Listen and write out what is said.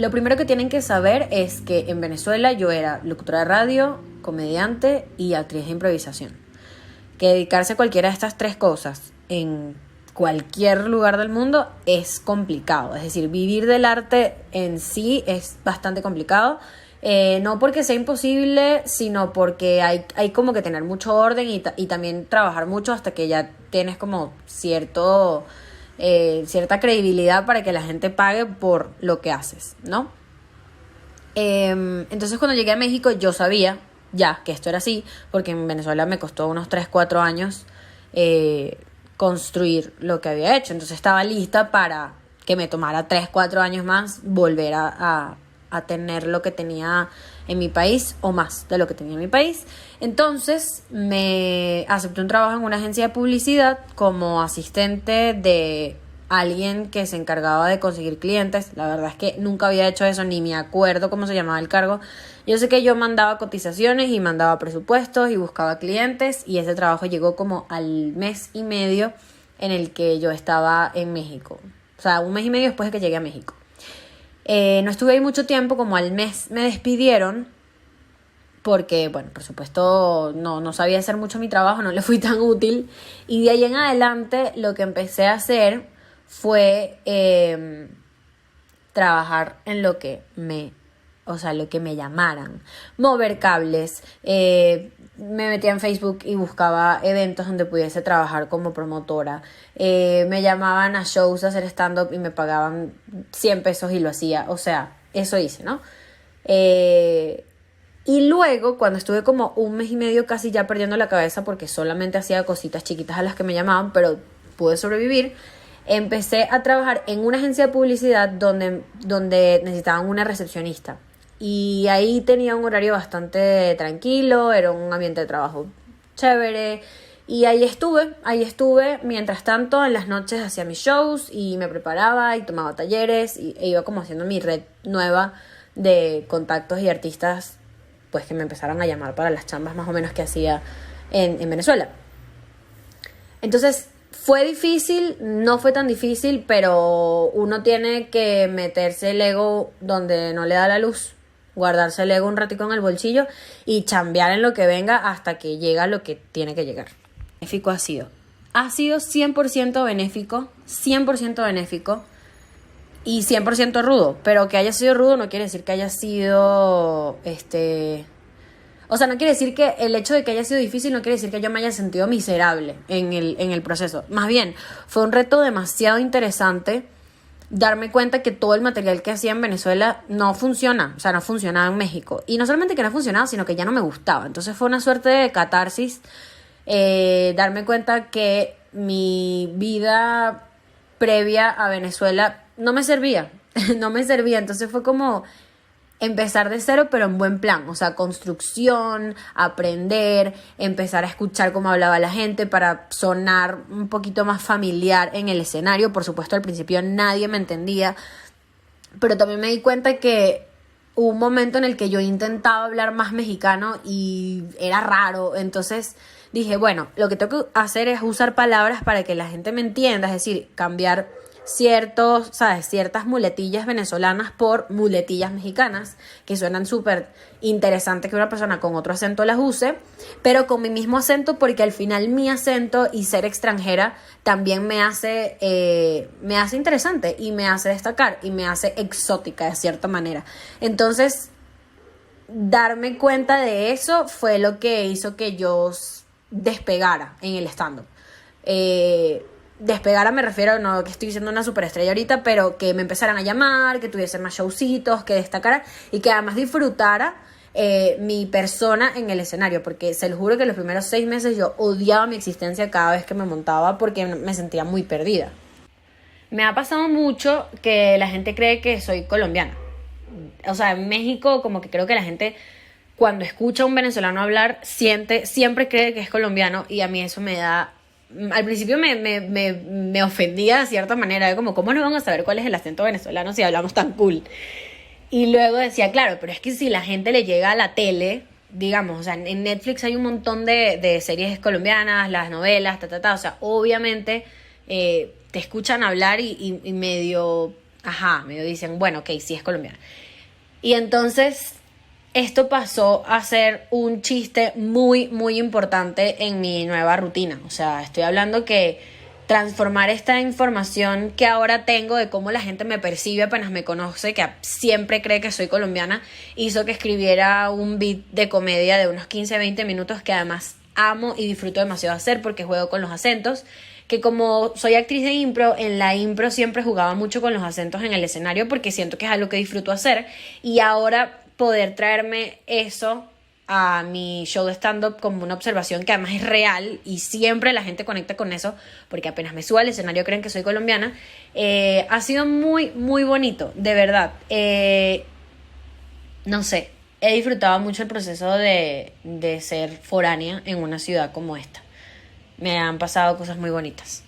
Lo primero que tienen que saber es que en Venezuela yo era locutora de radio, comediante y actriz de improvisación. Que dedicarse a cualquiera de estas tres cosas en cualquier lugar del mundo es complicado. Es decir, vivir del arte en sí es bastante complicado. No porque sea imposible, sino porque hay como que tener mucho orden y también trabajar mucho hasta que ya tienes como cierta credibilidad para que la gente pague por lo que haces, ¿no? Entonces cuando llegué a México yo sabía ya que esto era así, porque en Venezuela me costó unos 3, 4 años construir lo que había hecho. Entonces estaba lista para que me tomara 3, 4 años más volver a tener lo que tenía en mi país o más de lo que tenía en mi país. Entonces me acepté un trabajo en una agencia de publicidad como asistente de alguien que se encargaba de conseguir clientes. La verdad es que nunca había hecho eso, ni me acuerdo cómo se llamaba el cargo. Yo sé que yo mandaba cotizaciones y mandaba presupuestos y buscaba clientes, y ese trabajo llegó como al mes y medio en el que yo estaba en México. O sea, un mes y medio después de que llegué a México. No estuve ahí mucho tiempo, como al mes me despidieron porque, bueno, por supuesto no sabía hacer mucho mi trabajo, no le fui tan útil, y de ahí en adelante lo que empecé a hacer fue trabajar en lo que me llamaran, mover cables, me metía en Facebook y buscaba eventos donde pudiese trabajar como promotora, me llamaban a shows a hacer stand-up y me pagaban 100 pesos y lo hacía, o sea, eso hice, ¿no? Y luego, cuando estuve como un mes y medio casi ya perdiendo la cabeza porque solamente hacía cositas chiquitas a las que me llamaban, pero pude sobrevivir, empecé a trabajar en una agencia de publicidad donde necesitaban una recepcionista. Y ahí tenía un horario bastante tranquilo, era un ambiente de trabajo chévere. Y ahí estuve, mientras tanto en las noches hacía mis shows y me preparaba y tomaba talleres e iba como haciendo mi red nueva de contactos y artistas pues que me empezaron a llamar para las chambas más o menos que hacía en Venezuela. Entonces fue difícil, no fue tan difícil, pero uno tiene que meterse el ego donde no le da la luz, guardarse el ego un ratico en el bolsillo y chambear en lo que venga hasta que llega lo que tiene que llegar. Benéfico ha sido 100% benéfico, 100% benéfico y 100% rudo, pero que haya sido rudo no quiere decir que haya sido o sea, no quiere decir que el hecho de que haya sido difícil no quiere decir que yo me haya sentido miserable en el proceso. Más bien, fue un reto demasiado interesante darme cuenta que todo el material que hacía en Venezuela no funciona, o sea, no funcionaba en México. Y no solamente que no funcionaba, sino que ya no me gustaba. Entonces fue una suerte de catarsis, darme cuenta que mi vida previa a Venezuela no me servía, no me servía. Entonces fue como empezar de cero, pero en buen plan, o sea, construcción, aprender, empezar a escuchar cómo hablaba la gente para sonar un poquito más familiar en el escenario. Por supuesto, al principio nadie me entendía, pero también me di cuenta que hubo un momento en el que yo intentaba hablar más mexicano y era raro. Entonces dije, bueno, lo que tengo que hacer es usar palabras para que la gente me entienda, es decir, cambiar ciertas muletillas venezolanas por muletillas mexicanas, que suenan súper interesantes que una persona con otro acento las use, pero con mi mismo acento, porque al final mi acento y ser extranjera también me hace interesante y me hace destacar y me hace exótica de cierta manera. Entonces, darme cuenta de eso fue lo que hizo que yo despegara en el stand-up. Despegara me refiero, no que estoy siendo una superestrella ahorita, pero que me empezaran a llamar, que tuviese más showcitos, que destacara y que además disfrutara mi persona en el escenario, porque se lo juro que los primeros 6 meses yo odiaba mi existencia cada vez que me montaba porque me sentía muy perdida. Me ha pasado mucho que la gente cree que soy colombiana. O sea, en México como que creo que la gente cuando escucha a un venezolano hablar siempre cree que es colombiano, y a mí eso me da... Al principio me ofendía de cierta manera, como, ¿cómo no van a saber cuál es el acento venezolano si hablamos tan cool? Y luego decía, claro, pero es que si la gente le llega a la tele, digamos, o sea, en Netflix hay un montón de series colombianas, las novelas, o sea, obviamente te escuchan hablar y medio ajá, medio dicen, bueno, ok, sí es colombiana. Y entonces esto pasó a ser un chiste muy, muy importante en mi nueva rutina. O sea, estoy hablando que transformar esta información que ahora tengo de cómo la gente me percibe apenas me conoce, que siempre cree que soy colombiana, hizo que escribiera un beat de comedia de unos 15-20 minutos que además amo y disfruto demasiado hacer porque juego con los acentos, que como soy actriz de impro, en la impro siempre jugaba mucho con los acentos en el escenario porque siento que es algo que disfruto hacer, y ahora poder traerme eso a mi show de stand-up como una observación que además es real y siempre la gente conecta con eso porque apenas me subo al escenario creen que soy colombiana, ha sido muy, muy bonito, de verdad. No sé, he disfrutado mucho el proceso de ser foránea en una ciudad como esta. Me han pasado cosas muy bonitas.